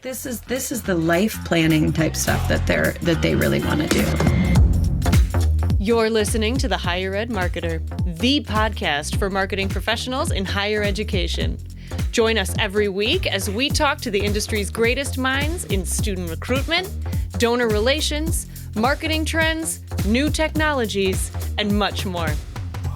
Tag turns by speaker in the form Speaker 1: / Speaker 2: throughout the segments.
Speaker 1: This is the life planning type stuff that they really want to do.
Speaker 2: You're listening to The Higher Ed Marketer, the podcast for marketing professionals in higher education. Join us every week as we talk to the industry's greatest minds in student recruitment, donor relations, marketing trends, new technologies, and much more.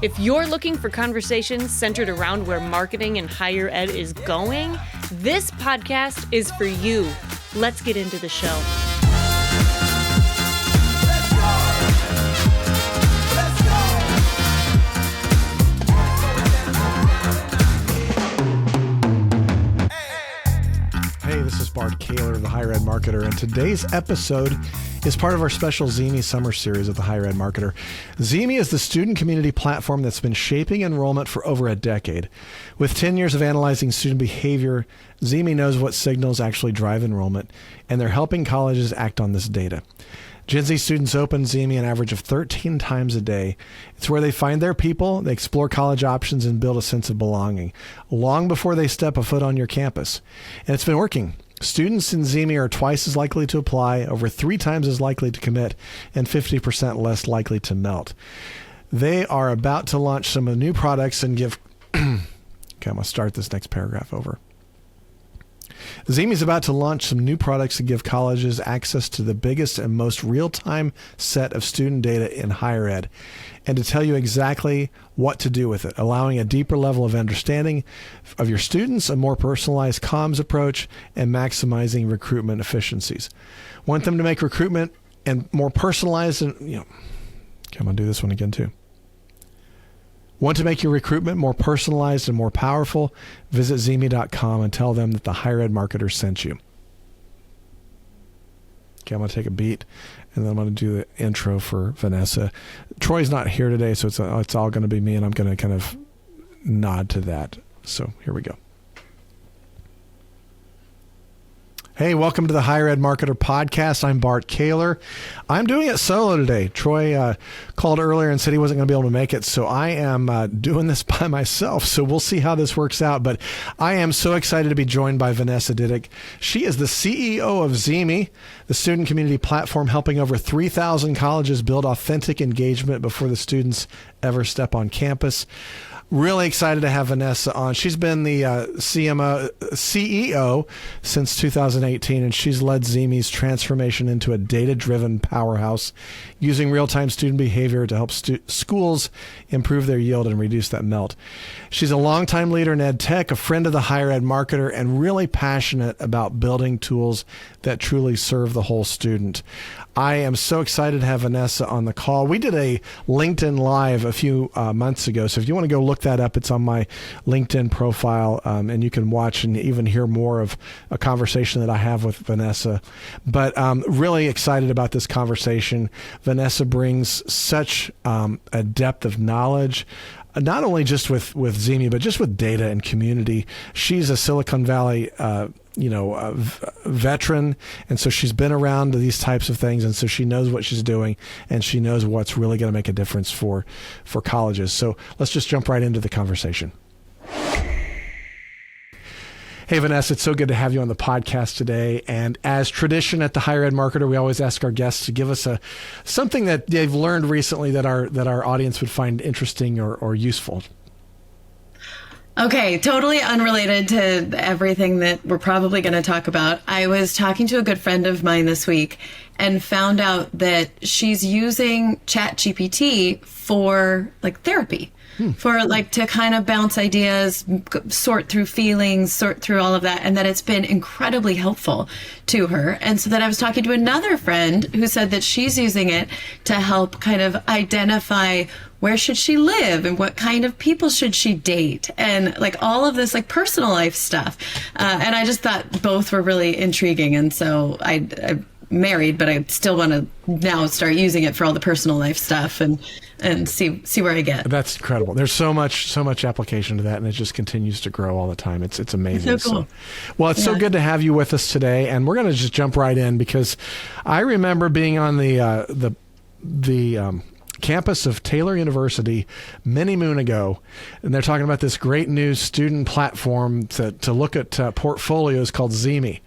Speaker 2: If you're looking for conversations centered around where marketing in higher ed is going, this podcast is for you. Let's get into the show.
Speaker 3: Hey, this is Bart Caylor, the Higher Ed Marketer, and today's episode is part of our special ZeeMee summer series of the Higher Ed Marketer. ZeeMee is the student community platform that's been shaping enrollment for over a decade. With 10 years of analyzing student behavior, ZeeMee knows what signals actually drive enrollment, and they're helping colleges act on this data. Gen Z students open ZeeMee an average of 13 times a day. It's where they find their people, they explore college options, and build a sense of belonging, long before they step a foot on your campus. And it's been working. Students in ZeeMee are twice as likely to apply, over 3 times as likely to commit, and 50% less likely to melt. They are about to launch some new products and give... Okay, I'm going to start this next paragraph over. ZeeMee is about to launch some new products to give colleges access to the biggest and most real-time set of student data in higher ed, and to tell you exactly what to do with it, allowing a deeper level of understanding of your students, a more personalized comms approach, and maximizing recruitment efficiencies. Want them to make recruitment and more personalized and, okay, I'm going to do this one again too. Want to make your recruitment more personalized and more powerful? Visit ZeeMee.com and tell them that the Higher Ed Marketer sent you. Okay, I'm going to take a beat, and then I'm going to do the intro for Vanessa. Troy's not here today, so it's all going to be me, and I'm going to kind of nod to that. So here we go. Hey, welcome to the Higher Ed Marketer podcast. I'm Bart Caylor. I'm doing it solo today. Troy called earlier and said he wasn't going to be able to make it, so I am doing this by myself. So we'll see how this works out, but I am so excited to be joined by Vanessa Didyk. She is the CEO of ZeeMee, the student community platform helping over 3,000 colleges build authentic engagement before the students ever step on campus. Really excited to have Vanessa on. She's been the CEO since 2018, and she's led ZeeMee's transformation into a data-driven powerhouse using real-time student behavior to help schools improve their yield and reduce that melt. She's a longtime leader in ed tech, a friend of the Higher Ed Marketer, and really passionate about building tools that truly serve the whole student. I am so excited to have Vanessa on the call. We did a LinkedIn Live a few months ago, so if you want to go look that up, it's on my LinkedIn profile, and you can watch and even hear more of a conversation that I have with Vanessa. But really excited about this conversation. Vanessa brings such a depth of knowledge, not only just with ZeeMee, but just with data and community. She's a Silicon Valley veteran, and so she's been around these types of things, and so she knows what she's doing, and she knows what's really going to make a difference for colleges. So let's just jump right into the conversation. Hey, Vanessa, it's so good to have you on the podcast today. And as tradition at the Higher Ed Marketer, we always ask our guests to give us something that they've learned recently that our audience would find interesting or useful.
Speaker 1: Okay, totally unrelated to everything that we're probably going to talk about. I was talking to a good friend of mine this week and found out that she's using ChatGPT for therapy. For to kind of bounce ideas, sort through feelings, sort through all of that, and that it's been incredibly helpful to her. And so then I was talking to another friend who said that she's using it to help kind of identify where should she live and what kind of people should she date and all of this personal life stuff. And I just thought both were really intriguing. And so I'm married, but I still want to now start using it for all the personal life stuff and see where I get.
Speaker 3: That's incredible. There's so much application to that, and it just continues to grow all the time. It's amazing.
Speaker 1: It's so cool.
Speaker 3: Well, it's so good to have you with us today, and we're going to just jump right in because I remember being on the campus of Taylor University many moon ago, and they're talking about this great new student platform to look at portfolios called ZeeMee.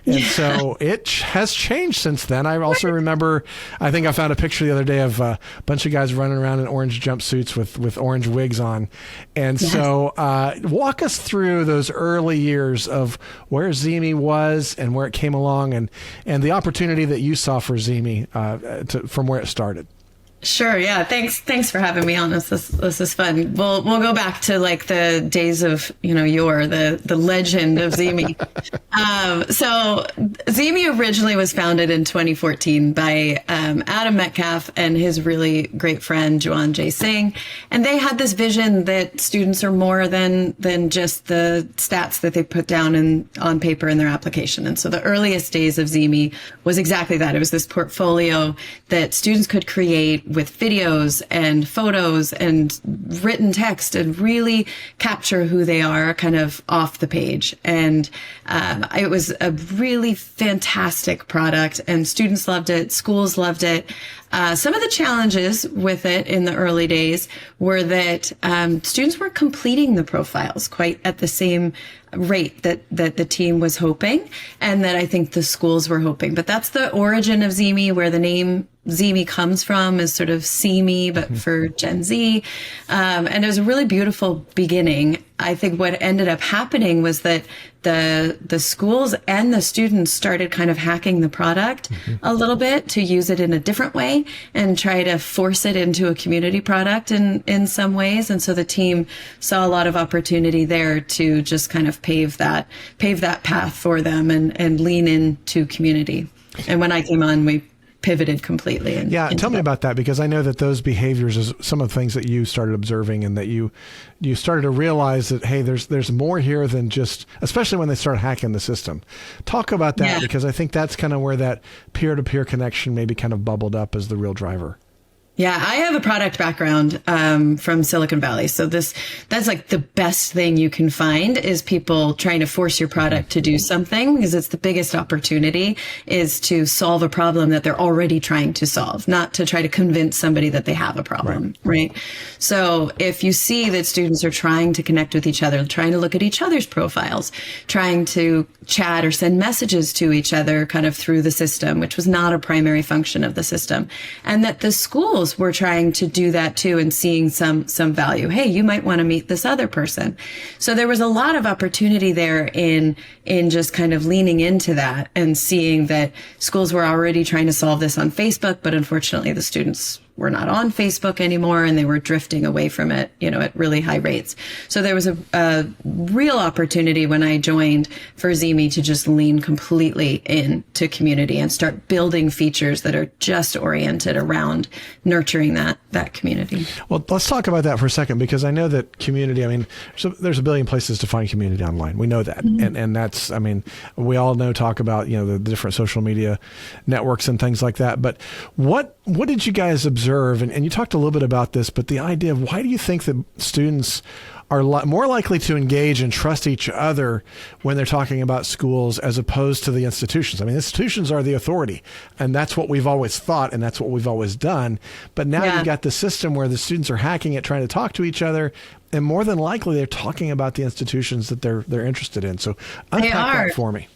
Speaker 3: And so it has changed since then. I also remember, I think I found a picture the other day of a bunch of guys running around in orange jumpsuits with orange wigs on. And so walk us through those early years of where ZeeMee was and where it came along and the opportunity that you saw for ZeeMee from where it started.
Speaker 1: Sure. Yeah. Thanks for having me on. This is fun. We'll go back to like the days of, the legend of ZeeMee. So ZeeMee originally was founded in 2014 by Adam Metcalf and his really great friend, Juan J. Singh. And they had this vision that students are more than just the stats that they put down on paper in their application. And so the earliest days of ZeeMee was exactly that. It was this portfolio that students could create with videos and photos and written text and really capture who they are kind of off the page. And it was a really fantastic product and students loved it. Schools loved it. Some of the challenges with it in the early days were that students weren't completing the profiles quite at the same rate that the team was hoping and that I think the schools were hoping. But that's the origin of ZeeMee, where the name ZeeMee comes from, is sort of see me, but for Gen Z. And it was a really beautiful beginning. I think what ended up happening was that the schools and the students started kind of hacking the product a little bit to use it in a different way and try to force it into a community product in some ways. And so the team saw a lot of opportunity there to just kind of pave that path for them and lean into community. And when I came on, we pivoted completely.
Speaker 3: Tell me about that, because I know that those behaviors is some of the things that you started observing and that you started to realize that, hey, there's more here than just, especially when they start hacking the system. Talk about that, because I think that's kind of where that peer-to-peer connection maybe kind of bubbled up as the real driver.
Speaker 1: Yeah, I have a product background from Silicon Valley. So that's like the best thing you can find is people trying to force your product to do something, because it's the biggest opportunity is to solve a problem that they're already trying to solve, not to try to convince somebody that they have a problem, right? So if you see that students are trying to connect with each other, trying to look at each other's profiles, trying to chat or send messages to each other kind of through the system, which was not a primary function of the system, and that the schools were trying to do that too and seeing some value. Hey, you might want to meet this other person. So there was a lot of opportunity there in just kind of leaning into that and seeing that schools were already trying to solve this on Facebook, but unfortunately the students were not on Facebook anymore and they were drifting away from it, at really high rates. So there was a real opportunity when I joined for ZeeMee to just lean completely into community and start building features that are just oriented around nurturing that community.
Speaker 3: Well, let's talk about that for a second, because I know that community, there's a billion places to find community online. We know that. And that's, we all talk about, the different social media networks and things like that. But what did you guys observe? And you talked a little bit about this, but the idea of why do you think that students are more likely to engage and trust each other when they're talking about schools as opposed to the institutions? Institutions are the authority, and that's what we've always thought, and that's what we've always done. But now you've got the system where the students are hacking it, trying to talk to each other, and more than likely they're talking about the institutions that they're interested in. So unpack that for me.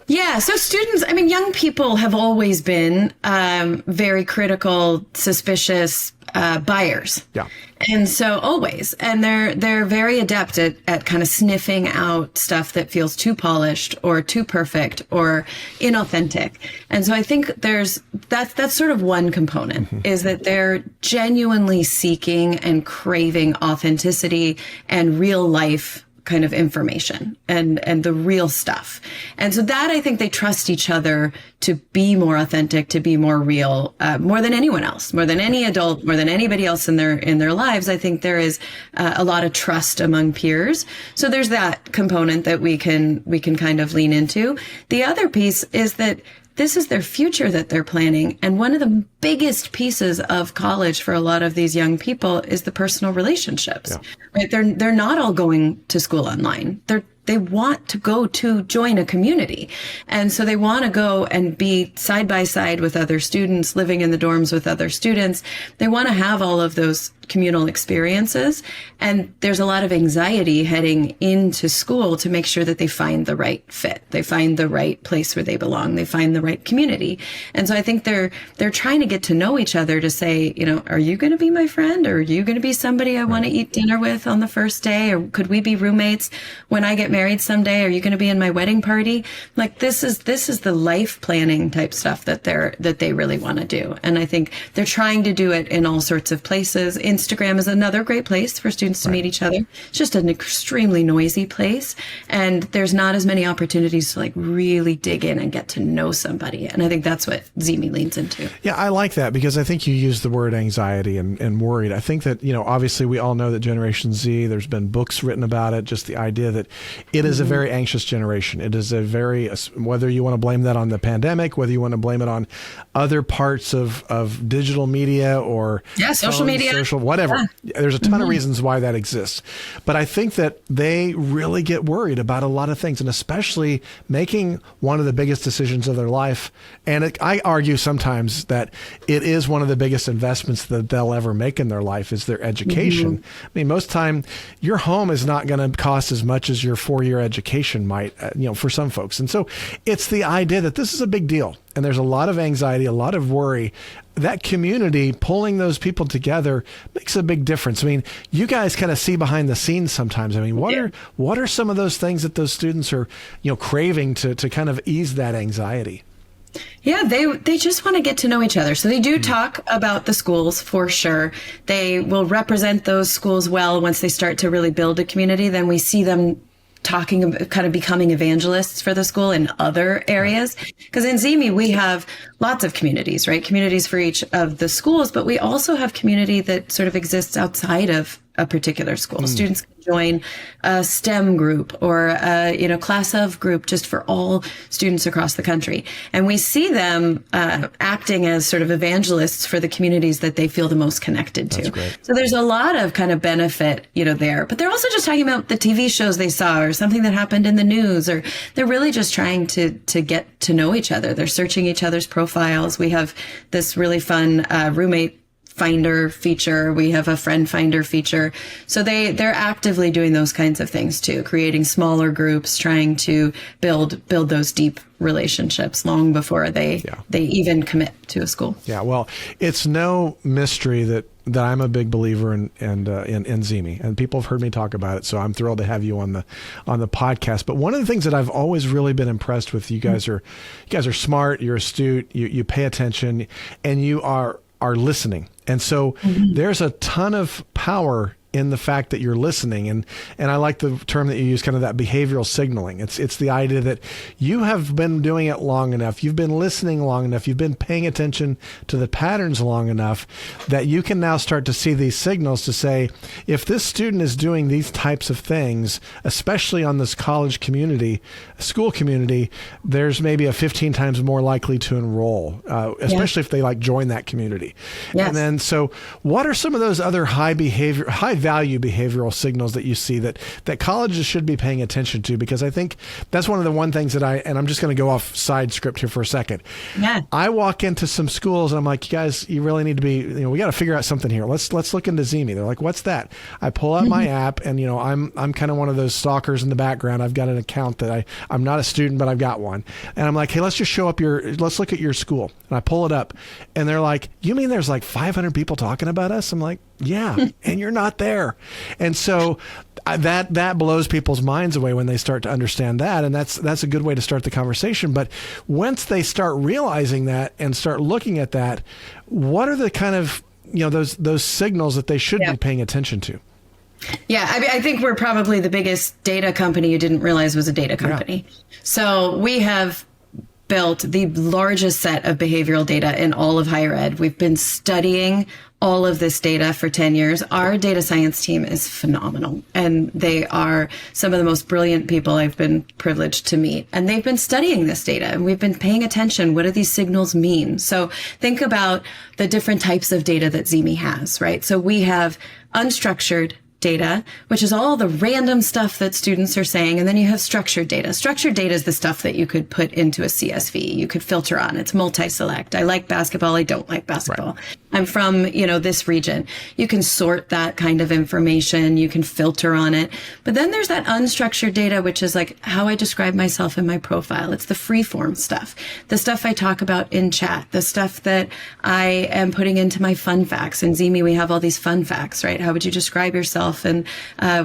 Speaker 1: Yeah. So students, young people have always been very critical, suspicious buyers. Yeah. And so always. And they're very adept at kind of sniffing out stuff that feels too polished or too perfect or inauthentic. And so I think that's sort of one component is that they're genuinely seeking and craving authenticity and real life kind of information and the real stuff. And so that I think they trust each other to be more authentic, to be more real, more than anyone else, more than any adult, more than anybody else in their lives. I think there is a lot of trust among peers. So there's that component that we can kind of lean into. The other piece is that this is their future that they're planning. And one of the biggest pieces of college for a lot of these young people is the personal relationships, right? They're not all going to school online. They're they want to go to join a community. And so they want to go and be side by side with other students, living in the dorms with other students. They want to have all of those communal experiences. And there's a lot of anxiety heading into school to make sure that they find the right fit. They find the right place where they belong. They find the right community. And so I think they're trying to get to know each other to say, are you going to be my friend? Or are you going to be somebody I want to eat dinner with on the first day? Or could we be roommates when I get married someday? Are you going to be in my wedding party? Like this is the life planning type stuff that they really want to do. And I think they're trying to do it in all sorts of places. Instagram is another great place for students to meet each other. It's just an extremely noisy place. And there's not as many opportunities to like really dig in and get to know somebody. And I think that's what ZeeMee leans into.
Speaker 3: Yeah, I like that because I think you used the word anxiety and worried. I think that, obviously we all know that Generation Z, there's been books written about it, just the idea that it is a very anxious generation. It is whether you want to blame that on the pandemic, whether you want to blame it on other parts of digital media or
Speaker 1: social media,
Speaker 3: whatever. Yeah. There's a ton of reasons why that exists. But I think that they really get worried about a lot of things, and especially making one of the biggest decisions of their life. And I argue sometimes that it is one of the biggest investments that they'll ever make in their life is their education. I mean, most time your home is not going to cost as much as your 4-year education might, for some folks. And so it's the idea that this is a big deal. And there's a lot of anxiety, a lot of worry. That community, pulling those people together makes a big difference. I mean, you guys kind of see behind the scenes sometimes. I mean, what are some of those things that those students are, craving to kind of ease that anxiety?
Speaker 1: Yeah, they just want to get to know each other. So they do talk about the schools for sure. They will represent those schools well once they start to really build a community. Then we see them talking, kind of becoming evangelists for the school in other areas. Because in ZeeMee, we have lots of communities, right? Communities for each of the schools, but we also have community that sort of exists outside of a particular school. Students can join a STEM group or a class of group just for all students across the country. And we see them acting as sort of evangelists for the communities that they feel the most connected to.
Speaker 3: That's great.
Speaker 1: So there's a lot of kind of benefit, there. But they're also just talking about the TV shows they saw or something that happened in the news, or they're really just trying to get to know each other. They're searching each other's profiles. We have this really fun roommate finder feature. We have a friend finder feature. So they're actively doing those kinds of things too, creating smaller groups, trying to build those deep relationships long before they even commit to a school.
Speaker 3: Yeah, well, it's no mystery that I'm a big believer in ZeeMee, and people have heard me talk about it. So I'm thrilled to have you on the podcast. But one of the things that I've always really been impressed with, you guys are smart, you're astute, you pay attention, and you are listening. And so there's a ton of power in the fact that you're listening. And I like the term that you use, kind of that behavioral signaling. It's the idea that you have been doing it long enough. You've been listening long enough. You've been paying attention to the patterns long enough that you can now start to see these signals to say, if this student is doing these types of things, especially on this college community, school community, there's maybe a 15 times more likely to enroll, especially if they join that community.
Speaker 1: Yes.
Speaker 3: And then, so what are some of those other high value behavioral signals that you see that colleges should be paying attention to? Because I think that's one of the things that and I'm just going to go off side script here for a second. Yeah. I walk into some schools and I'm like, you guys, you really need to be, we got to figure out something here. Let's look into ZeeMee. They're like, what's that? I pull out my app and, I'm kind of one of those stalkers in the background. I've got an account that I'm not a student, but I've got one. And I'm like, hey, let's look at your school. And I pull it up and they're like, you mean there's 500 people talking about us? I'm like, yeah, and you're not there. And so that blows people's minds away when they start to understand that. And that's a good way to start the conversation. But once they start realizing that and start looking at that, what are the kind of, those signals that they should be paying attention to?
Speaker 1: Yeah, I think we're probably the biggest data company you didn't realize was a data company. Yeah. So we have built the largest set of behavioral data in all of higher ed. We've been studying all of this data for 10 years. Our data science team is phenomenal, and they are some of the most brilliant people I've been privileged to meet. And they've been studying this data, and we've been paying attention. What do these signals mean? So think about the different types of data that ZeeMee has, right? So we have unstructured data, which is all the random stuff that students are saying. And then you have structured data. Structured data is the stuff that you could put into a CSV. You could filter on. It's multi-select. I like basketball. I don't like basketball. Right. I'm from, this region. You can sort that kind of information. You can filter on it. But then there's that unstructured data, which is like how I describe myself in my profile. It's the free form stuff, the stuff I talk about in chat, the stuff that I am putting into my fun facts. In ZeeMee, we have all these fun facts, right? How would you describe yourself? And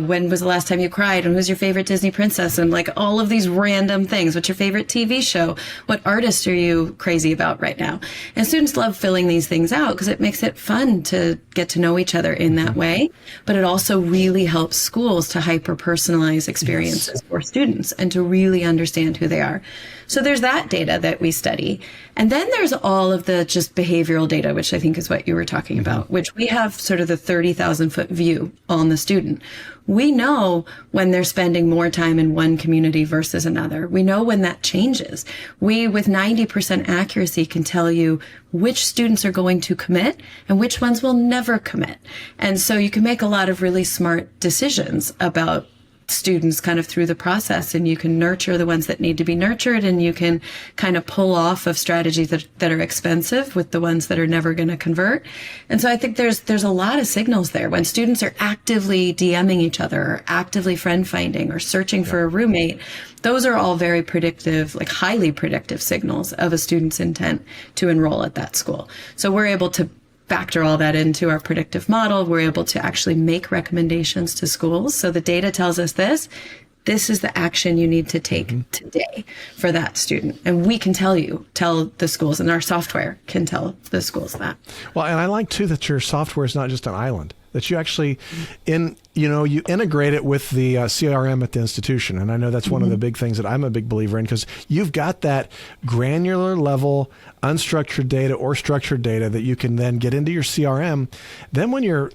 Speaker 1: when was the last time you cried? And who's your favorite Disney princess? And like all of these random things. What's your favorite TV show? What artist are you crazy about right now? And students love filling these things out because it makes it fun to get to know each other in that way. But it also really helps schools to hyper-personalize experiences for students and to really understand who they are. So there's that data that we study. And then there's all of the just behavioral data, which I think is what you were talking about, which we have sort of the 30,000-foot view on the student. We know when they're spending more time in one community versus another. We know when that changes. We, with 90% accuracy, can tell you which students are going to commit and which ones will never commit. And so you can make a lot of really smart decisions about students kind of through the process, and you can nurture the ones that need to be nurtured, and you can kind of pull off of strategies that are expensive with the ones that are never going to convert. And so I think there's a lot of signals there when students are actively DMing each other or actively friend finding or searching for a roommate. Those are all very predictive, like highly predictive signals of a student's intent to enroll at that school. So we're able to factor all that into our predictive model. We're able to actually make recommendations to schools. So the data tells us this is the action you need to take today for that student. And we can tell the schools, and our software can tell the schools that.
Speaker 3: Well, and I like too that your software is not just an island, that you actually you integrate it with the CRM at the institution. And I know that's one of the big things that I'm a big believer in, because you've got that granular level, unstructured data or structured data that you can then get into your CRM. Then when you're,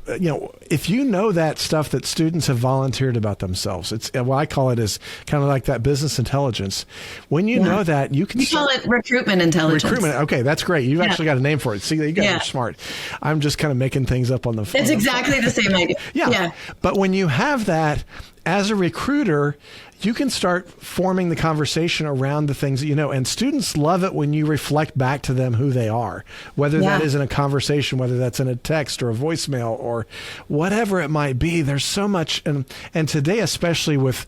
Speaker 3: if you know that stuff that students have volunteered about themselves, it's what I call it is kind of like that business intelligence. When you know that, you can...
Speaker 1: We call it recruitment intelligence.
Speaker 3: Recruitment. Okay, that's great. You've actually got a name for it. See, you guys are smart. I'm just kind of making things up on the phone.
Speaker 1: It's exactly the same idea.
Speaker 3: Yeah. But when you have that as a recruiter, you can start forming the conversation around the things that you know. And students love it when you reflect back to them who they are, whether that is in a conversation, whether that's in a text or a voicemail or whatever it might be. There's so much. And today, especially with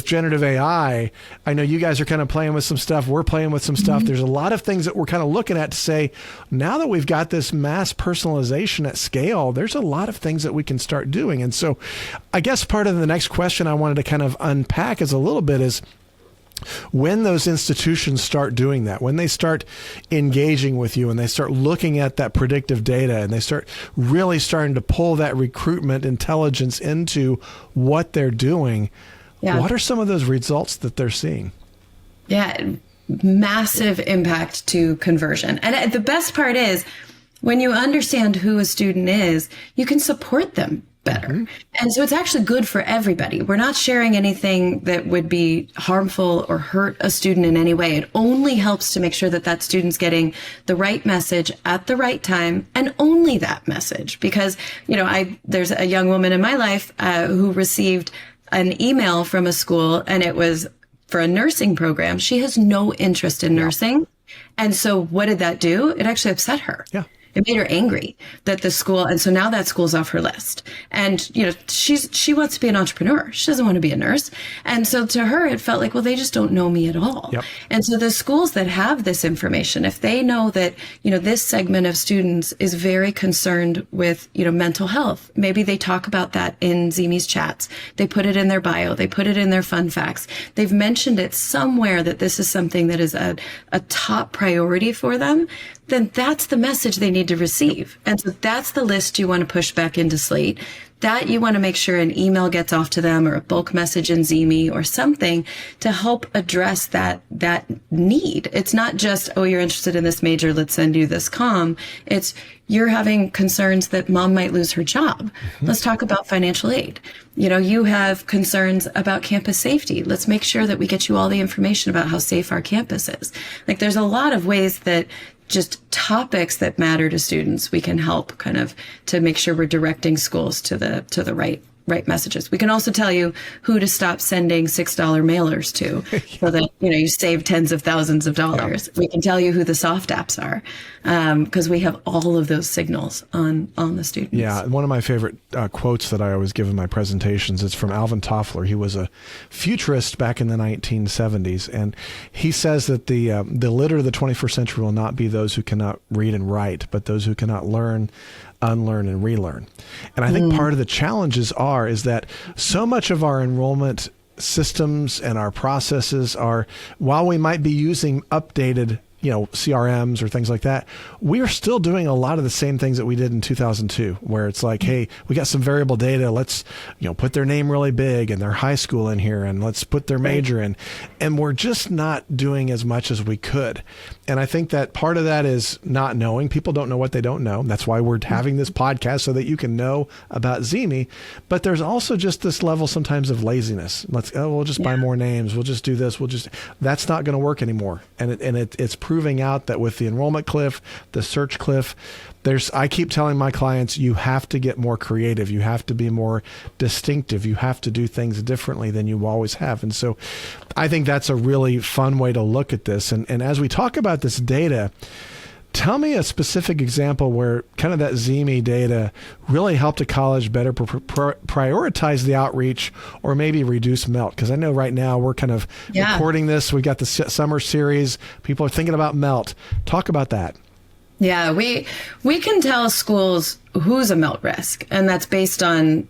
Speaker 3: generative AI, I know you guys are kind of playing with some stuff. We're playing with some stuff. There's a lot of things that we're kind of looking at to say, now that we've got this mass personalization at scale, there's a lot of things that we can start doing. And so I guess part of the next question I wanted to kind of unpack is a little bit is when those institutions start doing that, when they start engaging with you and they start looking at that predictive data and they start really starting to pull that recruitment intelligence into what they're doing, what are some of those results that they're seeing? Yeah,
Speaker 1: massive impact to conversion. And the best part is when you understand who a student is, you can support them better. And so it's actually good for everybody. We're not sharing anything that would be harmful or hurt a student in any way. It only helps to make sure that that student's getting the right message at the right time, and only that message. Because, there's a young woman in my life who received an email from a school, and it was for a nursing program. She has no interest in nursing. And so what did that do? It actually upset her.
Speaker 3: Yeah.
Speaker 1: It made her angry that the school, and so now that school's off her list. And, she wants to be an entrepreneur. She doesn't want to be a nurse. And so to her, it felt like, well, they just don't know me at all.
Speaker 3: Yep.
Speaker 1: And so the schools that have this information, if they know that, this segment of students is very concerned with, mental health, maybe they talk about that in ZeeMee's chats. They put it in their bio. They put it in their fun facts. They've mentioned it somewhere that this is something that is a top priority for them. Then that's the message they need to receive. And so that's the list you want to push back into Slate. That you want to make sure an email gets off to them, or a bulk message in ZeeMee or something to help address that need. It's not just, oh, you're interested in this major, let's send you this comm. It's you're having concerns that mom might lose her job. Let's talk about financial aid. You have concerns about campus safety. Let's make sure that we get you all the information about how safe our campus is. Like, there's a lot of ways that just topics that matter to students, we can help kind of to make sure we're directing schools to the right right messages. We can also tell you who to stop sending $6 mailers to so that, you save tens of thousands of dollars. Yeah. We can tell you who the soft apps are because we have all of those signals on the students.
Speaker 3: Yeah. One of my favorite quotes that I always give in my presentations is from Alvin Toffler. He was a futurist back in the 1970s. And he says that the litter of the 21st century will not be those who cannot read and write, but those who cannot learn, unlearn, and relearn. And I think part of the challenges is that so much of our enrollment systems and our processes are, while we might be using updated CRMs or things like that, we are still doing a lot of the same things that we did in 2002, where it's like, hey, we got some variable data. Let's, put their name really big and their high school in here, and let's put their major in. And we're just not doing as much as we could. And I think that part of that is not knowing. People don't know what they don't know. That's why we're having this podcast, so that you can know about ZeeMee. But there's also just this level sometimes of laziness. We'll just buy more names. We'll just do this. That's not going to work anymore. And it's proving out that with the enrollment cliff, the search cliff, I keep telling my clients, you have to get more creative. You have to be more distinctive. You have to do things differently than you always have. And so I think that's a really fun way to look at this. And as we talk about this data, tell me a specific example where kind of that ZeeMee data really helped a college better prioritize the outreach or maybe reduce melt. Because I know right now we're kind of recording this. We've got the summer series. People are thinking about melt. Talk about that.
Speaker 1: Yeah, we can tell schools who's a melt risk, and that's based on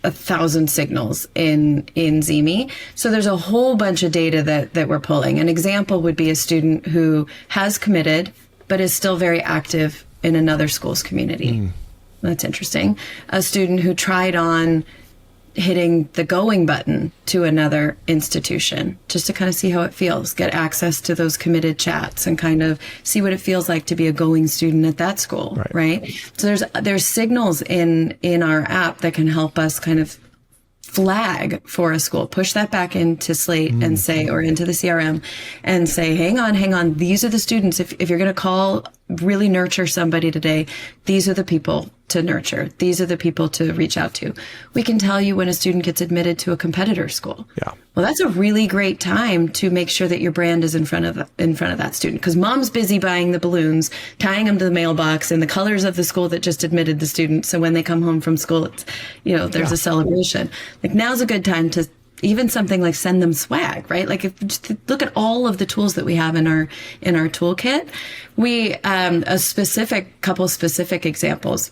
Speaker 1: 1,000 signals in ZeeMee. So there's a whole bunch of data that we're pulling. An example would be a student who has committed but is still very active in another school's community. That's interesting. A student who tried on hitting the going button to another institution just to kind of see how it feels, get access to those committed chats and kind of see what it feels like to be a going student at that school, right? So there's signals in our app that can help us kind of flag for a school, push that back into Slate and say, or into the CRM and say, hang on, these are the students. If you're going to really nurture somebody today, these are the people to nurture. These are the people to reach out to. We can tell you when a student gets admitted to a competitor school. Yeah. Well, that's a really great time to make sure that your brand is in front of that student, because mom's busy buying the balloons, tying them to the mailbox in the colors of the school that just admitted the student. So when they come home from school, it's, there's a celebration. Like, now's a good time to even something like send them swag, right? Like, just look at all of the tools that we have in our toolkit. We, couple specific examples.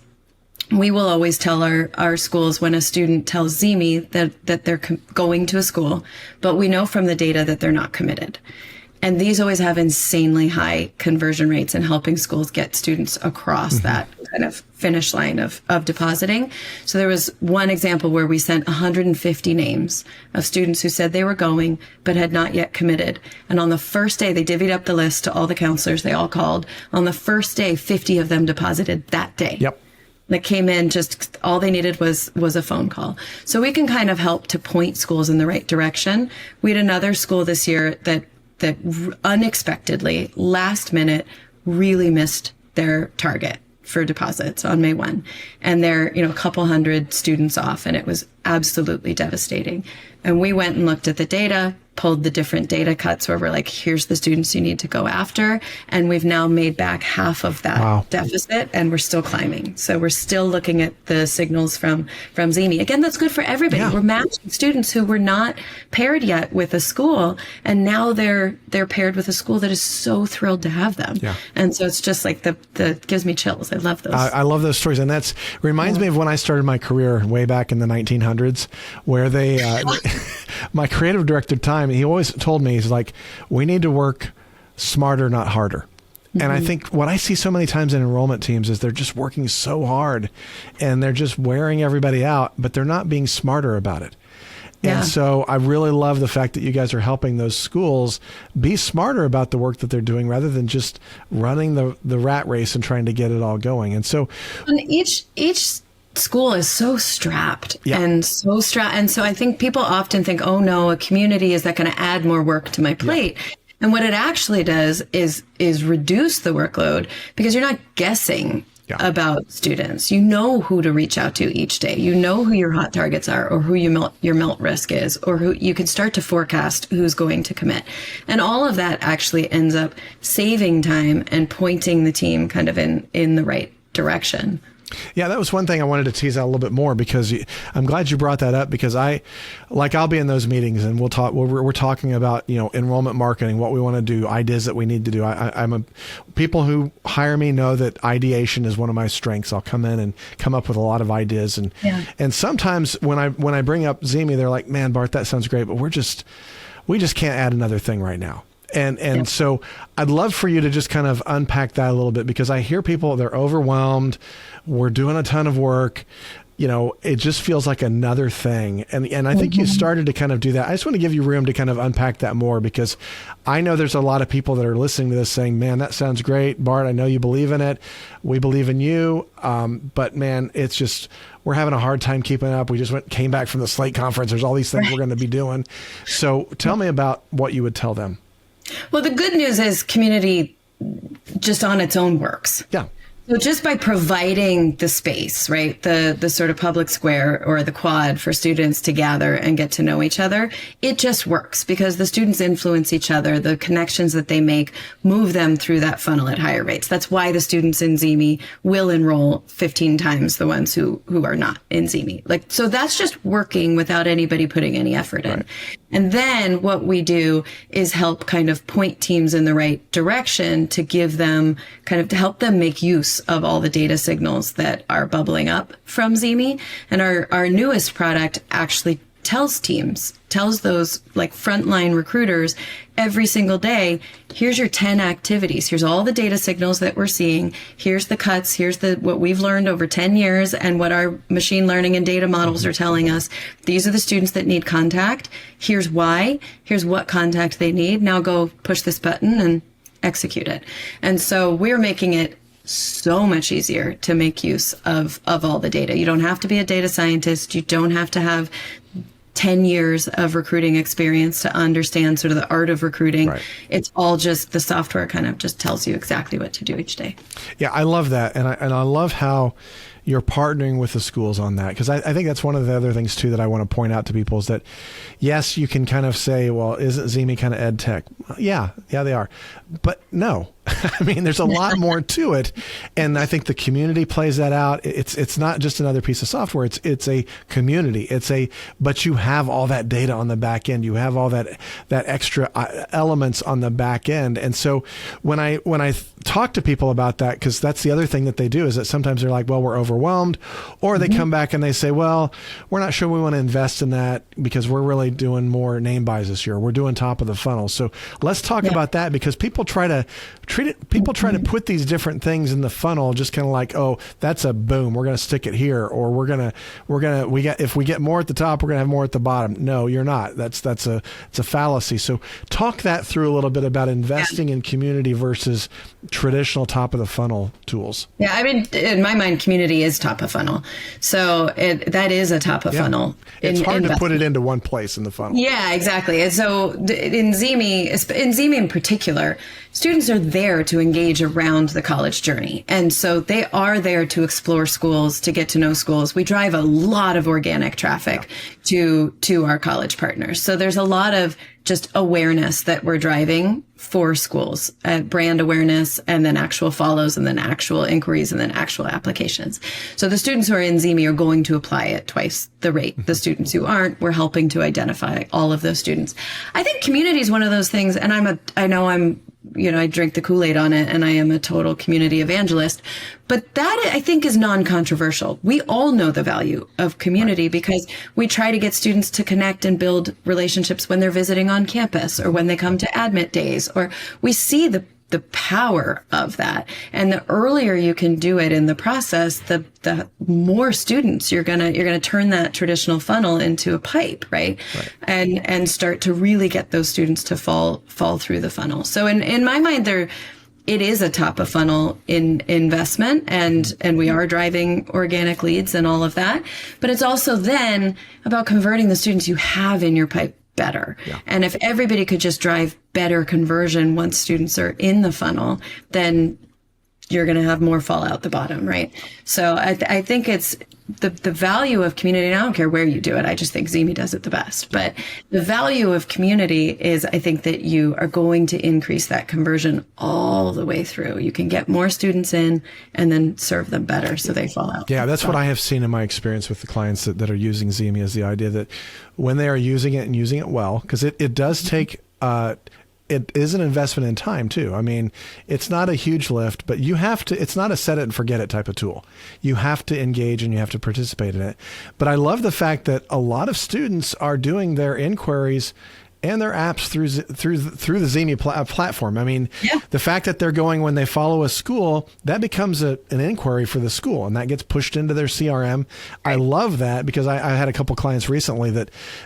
Speaker 1: We will always tell our schools when a student tells ZeeMee that they're going to a school, but we know from the data that they're not committed. And these always have insanely high conversion rates in helping schools get students across that kind of finish line of depositing. So there was one example where we sent 150 names of students who said they were going, but had not yet committed. And on the first day, they divvied up the list to all the counselors. They all called. On the first day, 50 of them deposited that day. Yep. That came in, just all they needed was a phone call. So we can kind of help to point schools in the right direction. We had another school this year that unexpectedly, last minute, really missed their target for deposits on May 1. And they're, a couple hundred students off, and it was absolutely devastating. And we went and looked at the data, pulled the different data cuts where we're like, here's the students you need to go after. And we've now made back half of that deficit, and we're still climbing. So we're still looking at the signals from ZeeMee. Again, that's good for everybody. Yeah. We're matching students who were not paired yet with a school, and now they're paired with a school that is so thrilled to have them. Yeah. And so it's just like the gives me chills. I love those.
Speaker 3: I love those stories. And that's reminds me of when I started my career way back in the 1900s, where they, my creative director at the time, he always told me, he's like, we need to work smarter, not harder. And I think what I see so many times in enrollment teams is they're just working so hard and they're just wearing everybody out, but they're not being smarter about it. Yeah. And so I really love the fact that you guys are helping those schools be smarter about the work that they're doing rather than just running the rat race and trying to get it all going. And so
Speaker 1: each school is so strapped and so strapped. And so I think people often think, oh no, a community, is that going to add more work to my plate? Yeah. And what it actually does is reduce the workload, because you're not guessing about students. You know who to reach out to each day. You know who your hot targets are, or who your melt risk is, or who you can start to forecast who's going to commit. And all of that actually ends up saving time and pointing the team kind of in the right direction.
Speaker 3: Yeah, that was one thing I wanted to tease out a little bit more, because I'm glad you brought that up, because I'll be in those meetings and we're talking about, enrollment marketing, what we want to do, ideas that we need to do. People who hire me know that ideation is one of my strengths. I'll come in and come up with a lot of ideas. And sometimes when I bring up ZeeMee, they're like, man, Bart, that sounds great, but we just can't add another thing right now. And so I'd love for you to just kind of unpack that a little bit, because I hear people, they're overwhelmed. We're doing a ton of work. It just feels like another thing. And I think you started to kind of do that. I just want to give you room to kind of unpack that more, because I know there's a lot of people that are listening to this saying, man, that sounds great. Bart, I know you believe in it. We believe in you. But man, it's just, we're having a hard time keeping up. We just came back from the Slate conference. There's all these things we're going to be doing. So tell me about what you would tell them.
Speaker 1: Well, the good news is community just on its own works.
Speaker 3: Yeah.
Speaker 1: So just by providing the space, right, the sort of public square or the quad for students to gather and get to know each other, it just works, because the students influence each other. The connections that they make move them through that funnel at higher rates. That's why the students in ZeeMee will enroll 15 times the ones who are not in ZeeMee. So that's just working without anybody putting any effort in. And then what we do is help kind of point teams in the right direction to give them to help them make use of all the data signals that are bubbling up from ZeeMee. And our newest product actually tells those frontline recruiters every single day, here's your 10 activities. Here's all the data signals that we're seeing. Here's the cuts. Here's what we've learned over 10 years and what our machine learning and data models are telling us. These are the students that need contact. Here's why. Here's what contact they need. Now go push this button and execute it. And so we're making it so much easier to make use of all the data. You don't have to be a data scientist. You don't have to have 10 years of recruiting experience to understand sort of the art of recruiting. Right. It's all just the software kind of just tells you exactly what to do each day. Yeah,
Speaker 3: I love that. And I love how you're partnering with the schools on that, because I think that's one of the other things too that I want to point out to people is that, yes, you can kind of say, well, isn't ZeeMee kind of ed tech? Yeah, they are. But no, I mean, there's a lot more to it. And I think the community plays that out. It's not just another piece of software. It's a community. But you have all that data on the back end. You have all that extra elements on the back end. And so when I talk to people about that, because that's the other thing that they do, is that sometimes they're like, well, we're overwhelmed, or they come back and they say, well, we're not sure we want to invest in that because we're really doing more name buys this year. We're doing top of the funnel. So let's talk about that, because people try to put these different things in the funnel just kind of like, oh, that's a boom, we're going to stick it here, or if we get more at the top, we're going to have more at the bottom. No, you're not. It's a fallacy. So talk that through a little bit about investing in community versus traditional top of the funnel tools. Yeah, I mean, in my mind, community is top of funnel. So that is a top of funnel. It's hard to put it into one place in the funnel. Yeah, exactly. And so in ZeeMee in particular, students are there to engage around the college journey. And so they are there to explore schools, to get to know schools. We drive a lot of organic traffic to our college partners. So there's a lot of just awareness that we're driving for schools, brand awareness, and then actual follows, and then actual inquiries, and then actual applications. So the students who are in ZeeMee are going to apply at twice the rate. The students who aren't, we're helping to identify all of those students. I think community is one of those things, and I drink the Kool-Aid on it, and I am a total community evangelist. But that, I think, is non-controversial. We all know the value of community because we try to get students to connect and build relationships when they're visiting on campus or when they come to admit days, or we see the power of that. And the earlier you can do it in the process, the more students you're gonna turn that traditional funnel into a pipe, right? And start to really get those students to fall through the funnel. So in my mind, it is a top of funnel in investment, and we are driving organic leads and all of that. But it's also then about converting the students you have in your pipe better. Yeah. And if everybody could just drive better conversion once students are in the funnel, then
Speaker 1: you're going to have more fallout the bottom, right? So I think it's the value of community, and I don't care where you do it. I just think ZeeMee does it the best. But the value of community is, I think that you are going to increase that conversion all the way through. You can get more students in and then serve them better so they fall out.
Speaker 3: Yeah, that's what I have seen in my experience with the clients that are using ZeeMee, is the idea that when they are using it and using it well, because it does take it is an investment in time too. I mean, it's not a huge lift, but you have to, it's not a set it and forget it type of tool. You have to engage and you have to participate in it. But I love the fact that a lot of students are doing their inquiries and their apps through the ZeeMee platform. I mean, the fact that they're going, when they follow a school, that becomes an inquiry for the school, and that gets pushed into their CRM. I love that, because I had a couple clients recently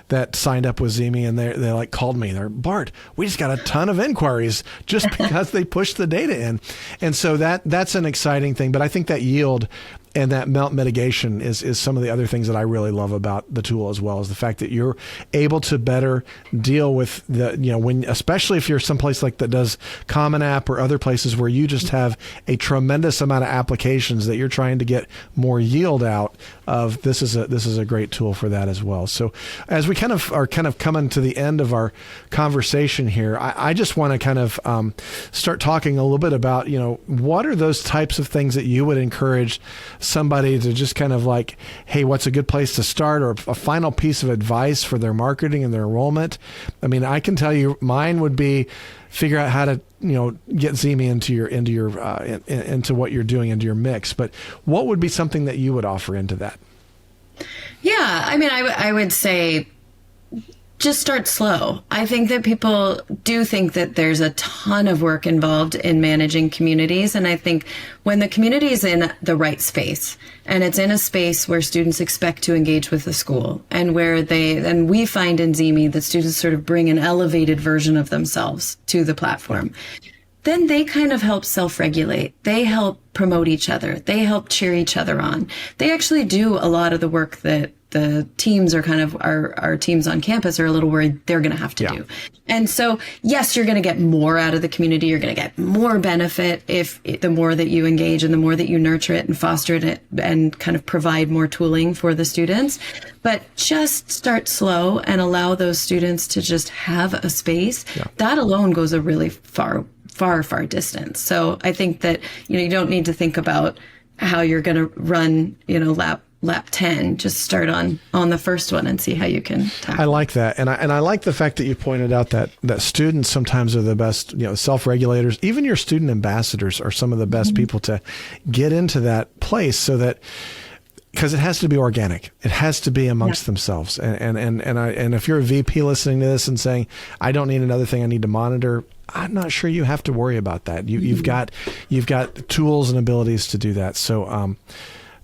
Speaker 3: that signed up with ZeeMee, and they like called me. They're, Bart, we just got a ton of inquiries just because they pushed the data in. And so that's an exciting thing. But I think that yield and that melt mitigation is some of the other things that I really love about the tool, as well as the fact that you're able to better deal with the, when, especially if you're someplace like that does Common App or other places where you just have a tremendous amount of applications that you're trying to get more yield out of. This is a great tool for that as well. So as we kind of coming to the end of our conversation here, I just want to kind of start talking a little bit about, what are those types of things that you would encourage somebody to just kind of like, hey, what's a good place to start, or a final piece of advice for their marketing and their enrollment? I mean, I can tell you mine would be figure out how to, get ZeeMee into what you're doing, into your mix. But what would be something that you would offer into that?
Speaker 1: Yeah, I mean, I would say just start slow. I think that people do think that there's a ton of work involved in managing communities. And I think when the community is in the right space, and it's in a space where students expect to engage with the school, and and we find in ZeeMee that students sort of bring an elevated version of themselves to the platform, then they kind of help self-regulate. They help promote each other. They help cheer each other on. They actually do a lot of the work that the teams are kind of, our teams on campus are a little worried they're going to have to do. And so, yes, you're going to get more out of the community. You're going to get more benefit the more that you engage and the more that you nurture it and foster it and kind of provide more tooling for the students. But just start slow and allow those students to just have a space. That alone goes a really far distance. So I think that, you don't need to think about how you're going to run, lap 10. Just start on the first one and see how you can tackle.
Speaker 3: I like that. And I like the fact that you pointed out that students sometimes are the best, self-regulators. Even your student ambassadors are some of the best people to get into that place, so that, because it has to be organic. It has to be amongst themselves. And if you're a VP listening to this and saying, I don't need another thing I need to monitor, I'm not sure you have to worry about that. You've got tools and abilities to do that. So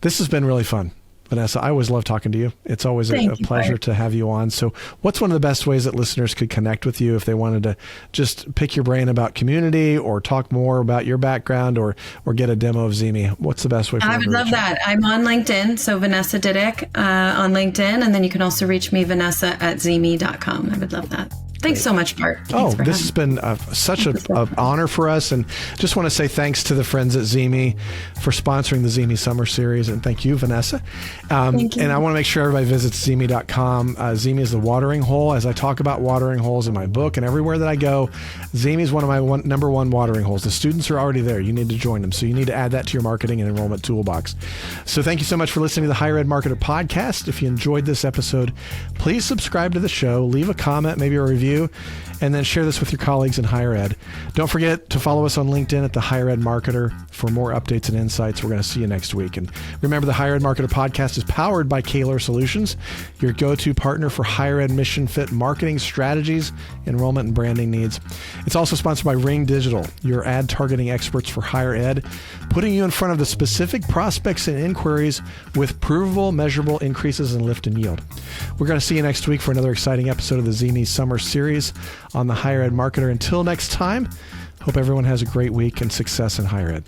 Speaker 3: this has been really fun, Vanessa. I always love talking to you. It's always a pleasure to have you on. So what's one of the best ways that listeners could connect with you if they wanted to just pick your brain about community, or talk more about your background, or get a demo of ZeeMee? What's the best way for them to reach you? I would love that.
Speaker 1: I'm on LinkedIn, so Vanessa Didyk on LinkedIn, and then you can also reach me, Vanessa@ZeeMee.com. I would love that. Thanks so much, Bart.
Speaker 3: This has been such an honor for us. And just want to say thanks to the friends at ZeeMee for sponsoring the ZeeMee Summer Series. And thank you, Vanessa.
Speaker 1: Thank you.
Speaker 3: And I want to make sure everybody visits ZeeMee.com. ZeeMee is the watering hole. As I talk about watering holes in my book and everywhere that I go, ZeeMee is one of my number one watering holes. The students are already there. You need to join them. So you need to add that to your marketing and enrollment toolbox. So thank you so much for listening to the Higher Ed Marketer Podcast. If you enjoyed this episode, please subscribe to the show, leave a comment, maybe a review, and then share this with your colleagues in higher ed. Don't forget to follow us on LinkedIn at the Higher Ed Marketer for more updates and insights. We're going to see you next week. And remember, the Higher Ed Marketer Podcast is powered by Caylor Solutions, your go-to partner for higher ed mission fit marketing strategies, enrollment, and branding needs. It's also sponsored by Ring Digital, your ad targeting experts for higher ed, putting you in front of the specific prospects and inquiries with provable, measurable increases in lift and yield. We're going to see you next week for another exciting episode of the ZeeMee Summer Series on the Higher Ed Marketer. Until next time, hope everyone has a great week and success in higher ed.